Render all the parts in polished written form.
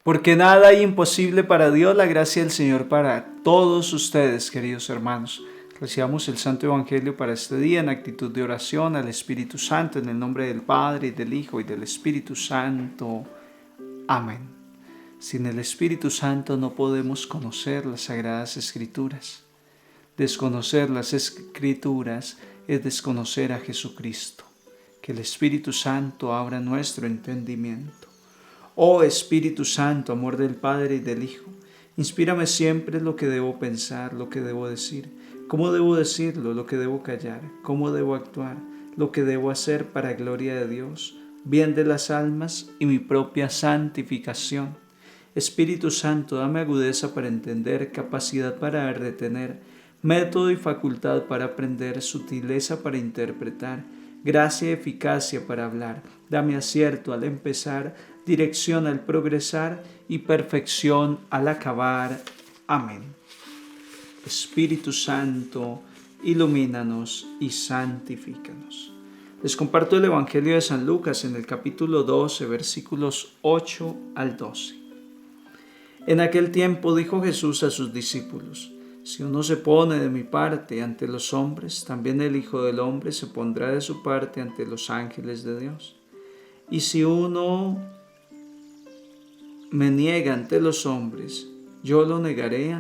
porque nada hay imposible para Dios. La gracia del Señor para todos ustedes, queridos hermanos. Recibamos el Santo Evangelio para este día en actitud de oración al Espíritu Santo, en el nombre del Padre, y del Hijo, y del Espíritu Santo. Amén. Sin el Espíritu Santo no podemos conocer las Sagradas Escrituras. Desconocer las Escrituras es desconocer a Jesucristo. Que el Espíritu Santo abra nuestro entendimiento. Oh Espíritu Santo, amor del Padre y del Hijo, inspírame siempre lo que debo pensar, lo que debo decir, cómo debo decirlo, lo que debo callar, cómo debo actuar, lo que debo hacer para gloria de Dios, bien de las almas y mi propia santificación. Espíritu Santo, dame agudeza para entender, capacidad para retener, método y facultad para aprender, sutileza para interpretar, gracia y eficacia para hablar. Dame acierto al empezar, dirección al progresar y perfección al acabar. Amén. Espíritu Santo, ilumínanos y santifícanos. Les comparto el Evangelio de San Lucas en el capítulo 12, versículos 8 al 12. En aquel tiempo dijo Jesús a sus discípulos: si uno se pone de mi parte ante los hombres, también el Hijo del Hombre se pondrá de su parte ante los ángeles de Dios. Y si uno me niega ante los hombres, yo lo negaré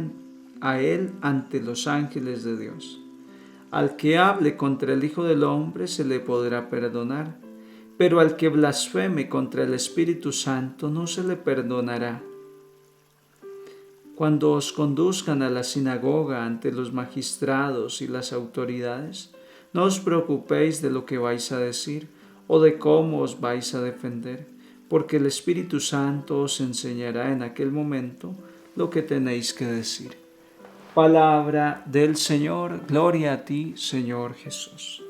a él ante los ángeles de Dios. Al que hable contra el Hijo del Hombre se le podrá perdonar, pero al que blasfeme contra el Espíritu Santo no se le perdonará. Cuando os conduzcan a la sinagoga ante los magistrados y las autoridades, no os preocupéis de lo que vais a decir o de cómo os vais a defender, porque el Espíritu Santo os enseñará en aquel momento lo que tenéis que decir. Palabra del Señor, gloria a ti, Señor Jesús.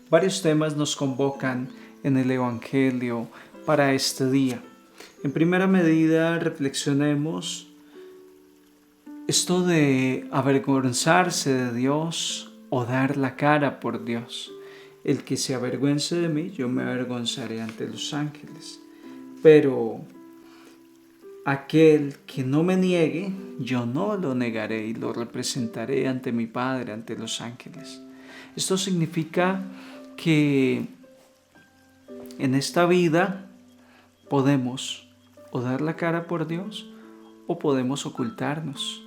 Varios temas nos convocan en el Evangelio para este día. En primera medida, reflexionemos esto de avergonzarse de Dios o dar la cara por Dios. El que se avergüence de mí, yo me avergonzaré ante los ángeles. Pero aquel que no me niegue, yo no lo negaré y lo representaré ante mi Padre, ante los ángeles. Esto significa que en esta vida podemos o dar la cara por Dios o podemos ocultarnos.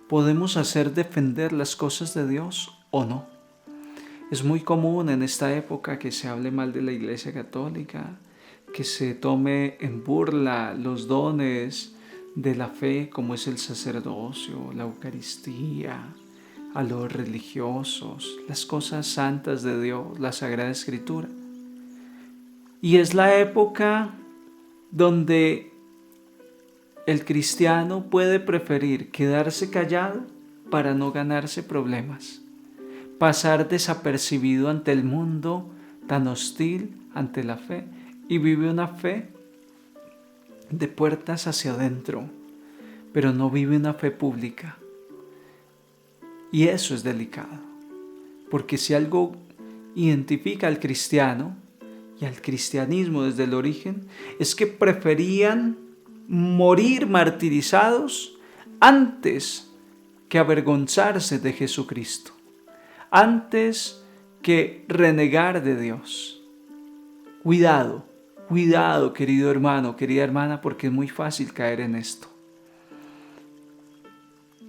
Podemos hacer defender las cosas de Dios o no. Es muy común en esta época que se hable mal de la Iglesia Católica, que se tome en burla los dones de la fe como es el sacerdocio, la Eucaristía, a los religiosos, las cosas santas de Dios, la Sagrada Escritura. Y es la época donde el cristiano puede preferir quedarse callado para no ganarse problemas, pasar desapercibido ante el mundo tan hostil ante la fe y vive una fe de puertas hacia adentro, pero no vive una fe pública. Y eso es delicado, porque si algo identifica al cristiano y al cristianismo desde el origen, es que preferían morir martirizados antes que avergonzarse de Jesucristo, antes que renegar de Dios. Cuidado, querido hermano, querida hermana, porque es muy fácil caer en esto.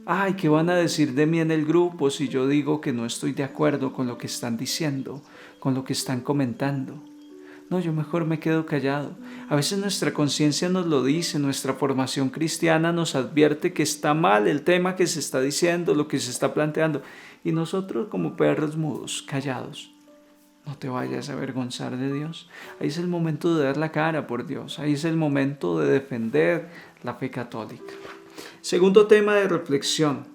Ay, ¿qué van a decir de mí en el grupo si yo digo que no estoy de acuerdo con lo que están diciendo, con lo que están comentando? No, yo mejor me quedo callado. A veces nuestra conciencia nos lo dice, nuestra formación cristiana nos advierte que está mal el tema que se está diciendo, lo que se está planteando. Y nosotros como perros mudos, callados. No te vayas a avergonzar de Dios. Ahí es el momento de dar la cara por Dios. Ahí es el momento de defender la fe católica. Segundo tema de reflexión.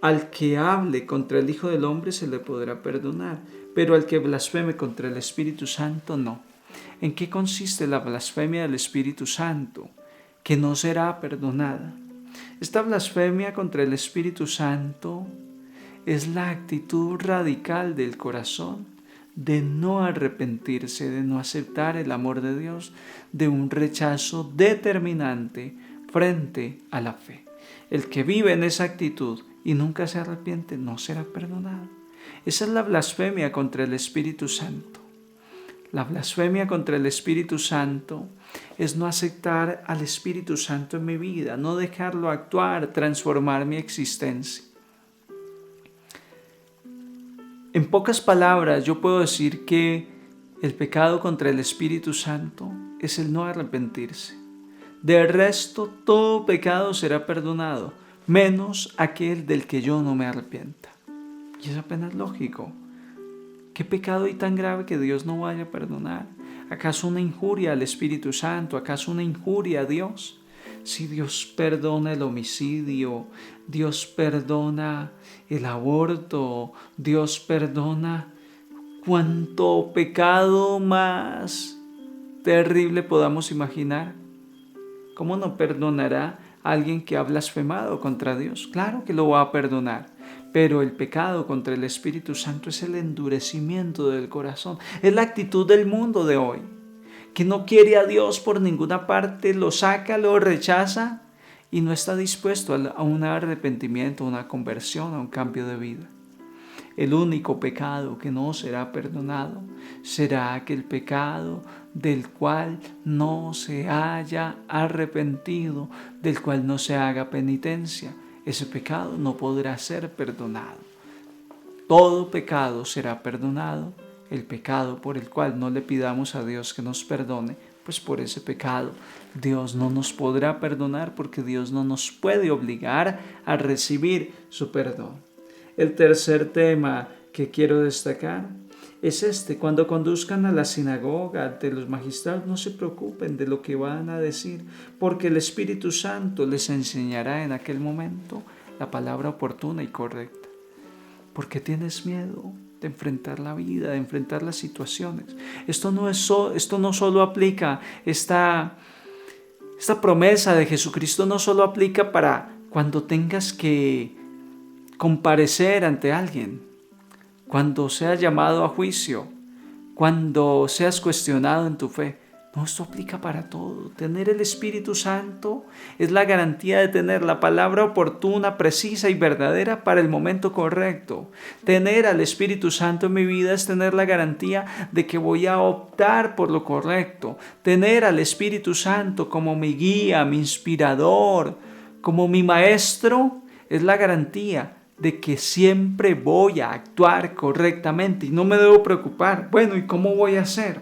Al que hable contra el Hijo del Hombre se le podrá perdonar, pero al que blasfeme contra el Espíritu Santo no. ¿En qué consiste la blasfemia del Espíritu Santo? Que no será perdonada. Esta blasfemia contra el Espíritu Santo es la actitud radical del corazón de no arrepentirse, de no aceptar el amor de Dios, de un rechazo determinante frente a la fe. El que vive en esa actitud y nunca se arrepiente no será perdonado. Esa es la blasfemia contra el Espíritu Santo. La blasfemia contra el Espíritu Santo es no aceptar al Espíritu Santo en mi vida, no dejarlo actuar, transformar mi existencia. En pocas palabras, yo puedo decir que el pecado contra el Espíritu Santo es el no arrepentirse. De resto, todo pecado será perdonado, menos aquel del que yo no me arrepienta. Y es apenas lógico. ¿Qué pecado hay tan grave que Dios no vaya a perdonar? ¿Acaso una injuria al Espíritu Santo? ¿Acaso una injuria a Dios? Si Dios perdona el homicidio, Dios perdona el aborto, Dios perdona cuánto pecado más terrible podamos imaginar. ¿Cómo no perdonará a alguien que ha blasfemado contra Dios? Claro que lo va a perdonar, pero el pecado contra el Espíritu Santo es el endurecimiento del corazón, es la actitud del mundo de hoy, que no quiere a Dios por ninguna parte, lo saca, lo rechaza y no está dispuesto a un arrepentimiento, a una conversión, a un cambio de vida. El único pecado que no será perdonado será aquel pecado del cual no se haya arrepentido, del cual no se haga penitencia. Ese pecado no podrá ser perdonado. Todo pecado será perdonado. El pecado por el cual no le pidamos a Dios que nos perdone, pues por ese pecado Dios no nos podrá perdonar, porque Dios no nos puede obligar a recibir su perdón. El tercer tema que quiero destacar es cuando conduzcan a la sinagoga ante los magistrados, no se preocupen de lo que van a decir, porque el Espíritu Santo les enseñará en aquel momento la palabra oportuna y correcta. ¿Por qué tienes miedo de enfrentar la vida, de enfrentar las situaciones? Esto no solo aplica, esta promesa de Jesucristo no solo aplica para cuando tengas que comparecer ante alguien, cuando seas llamado a juicio, cuando seas cuestionado en tu fe. No, esto aplica para todo. Tener el Espíritu Santo es la garantía de tener la palabra oportuna, precisa y verdadera para el momento correcto. Tener al Espíritu Santo en mi vida es tener la garantía de que voy a optar por lo correcto. Tener al Espíritu Santo como mi guía, mi inspirador, como mi maestro, es la garantía de que siempre voy a actuar correctamente y no me debo preocupar. Bueno, ¿y cómo voy a hacer?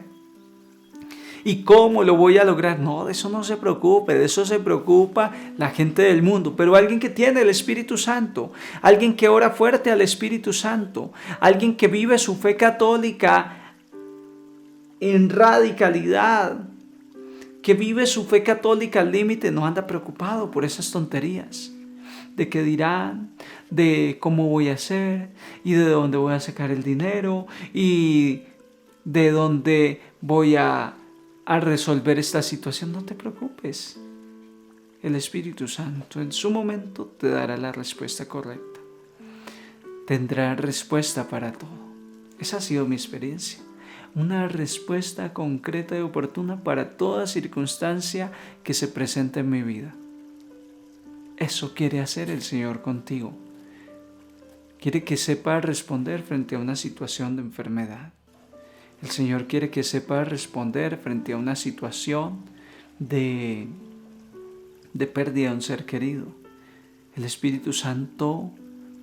¿Y cómo lo voy a lograr? No, de eso no se preocupe, de eso se preocupa la gente del mundo. Pero alguien que tiene el Espíritu Santo, alguien que ora fuerte al Espíritu Santo, alguien que vive su fe católica en radicalidad, que vive su fe católica al límite, no anda preocupado por esas tonterías. De qué dirán, de cómo voy a hacer y de dónde voy a sacar el dinero y de dónde voy a resolver esta situación. No te preocupes. El Espíritu Santo en su momento te dará la respuesta correcta. Tendrá respuesta para todo. Esa ha sido mi experiencia. Una respuesta concreta y oportuna para toda circunstancia que se presente en mi vida. Eso quiere hacer el Señor contigo. Quiere que sepas responder frente a una situación de enfermedad. El Señor quiere que sepas responder frente a una situación de pérdida de un ser querido. El Espíritu Santo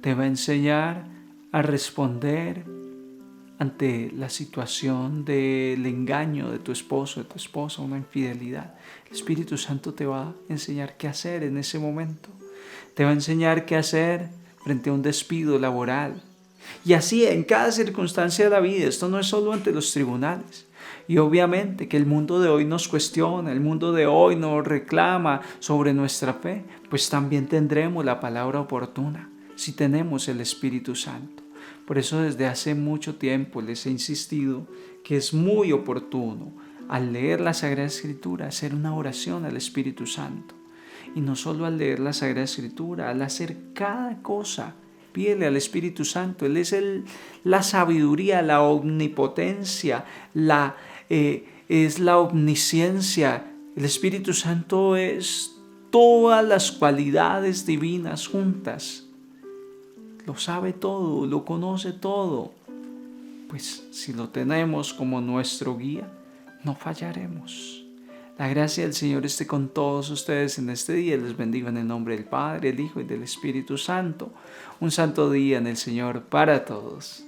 te va a enseñar a responder ante la situación del engaño de tu esposo, de tu esposa, una infidelidad. El Espíritu Santo te va a enseñar qué hacer en ese momento. Te va a enseñar qué hacer frente a un despido laboral. Y así en cada circunstancia de la vida. Esto no es solo ante los tribunales. Y obviamente que el mundo de hoy nos cuestiona, el mundo de hoy nos reclama sobre nuestra fe, pues también tendremos la palabra oportuna si tenemos el Espíritu Santo. Por eso desde hace mucho tiempo les he insistido que es muy oportuno al leer la Sagrada Escritura hacer una oración al Espíritu Santo. Y no solo al leer la Sagrada Escritura, al hacer cada cosa Pídele al Espíritu Santo. Él es la sabiduría, la omnipotencia, es la omnisciencia. El Espíritu Santo es todas las cualidades divinas juntas. Lo sabe todo, lo conoce todo. Pues si lo tenemos como nuestro guía, no fallaremos. La gracia del Señor esté con todos ustedes en este día. Les bendigo en el nombre del Padre, el Hijo y del Espíritu Santo. Un santo día en el Señor para todos.